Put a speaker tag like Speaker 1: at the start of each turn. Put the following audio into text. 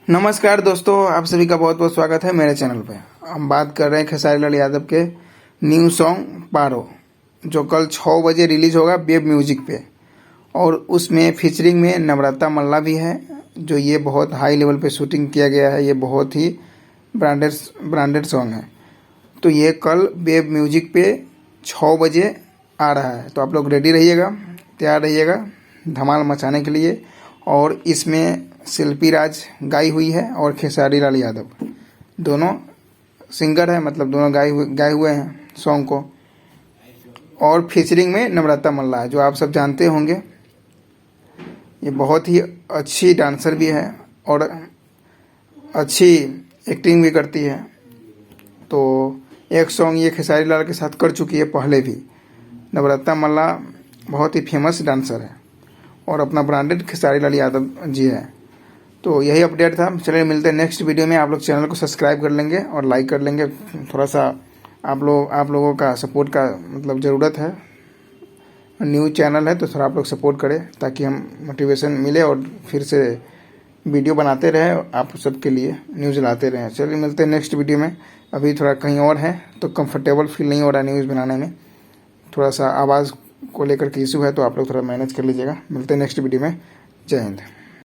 Speaker 1: नमस्कार दोस्तों, आप सभी का बहुत बहुत स्वागत है मेरे चैनल पे। हम बात कर रहे हैं खेसारी लाल यादव के न्यू सॉन्ग पारो, जो कल 6 बजे रिलीज होगा वेब म्यूजिक पे। और उसमें फीचरिंग में नम्रता मल्ला भी है, जो ये बहुत हाई लेवल पे शूटिंग किया गया है। ये बहुत ही ब्रांडेड सॉन्ग है। तो ये कल वेब म्यूजिक पे 6 बजे आ रहा है। तो आप लोग रेडी रहिएगा, तैयार रहिएगा धमाल मचाने के लिए। और इसमें शिल्पी राज गाई हुई है और खेसारी लाल यादव दोनों सिंगर है, मतलब दोनों गाए हुए हैं सॉन्ग को। और फीचरिंग में नम्रता मल्ला है, जो आप सब जानते होंगे। ये बहुत ही अच्छी डांसर भी है और अच्छी एक्टिंग भी करती है। तो एक सॉन्ग ये खेसारी लाल के साथ कर चुकी है पहले भी। नम्रता मल्ला बहुत ही फेमस डांसर है और अपना ब्रांडेड खेसारी लाल यादव जी है। तो यही अपडेट था। चलिए मिलते हैं नेक्स्ट वीडियो में। आप लोग चैनल को सब्सक्राइब कर लेंगे और लाइक कर लेंगे। थोड़ा सा आप लोगों का सपोर्ट का मतलब ज़रूरत है। न्यू चैनल है तो थोड़ा आप लोग सपोर्ट करें, ताकि हम मोटिवेशन मिले और फिर से वीडियो बनाते रहें, आप सबके लिए न्यूज़ लाते रहें। चलिए मिलते हैं नेक्स्ट वीडियो में। अभी थोड़ा कहीं और है तो कंफर्टेबल फील नहीं हो रहा न्यूज़ बनाने में। थोड़ा सा आवाज़ को लेकर के इशू है, तो आप लोग थोड़ा मैनेज कर लीजिएगा। मिलते हैं नेक्स्ट वीडियो में। जय हिंद।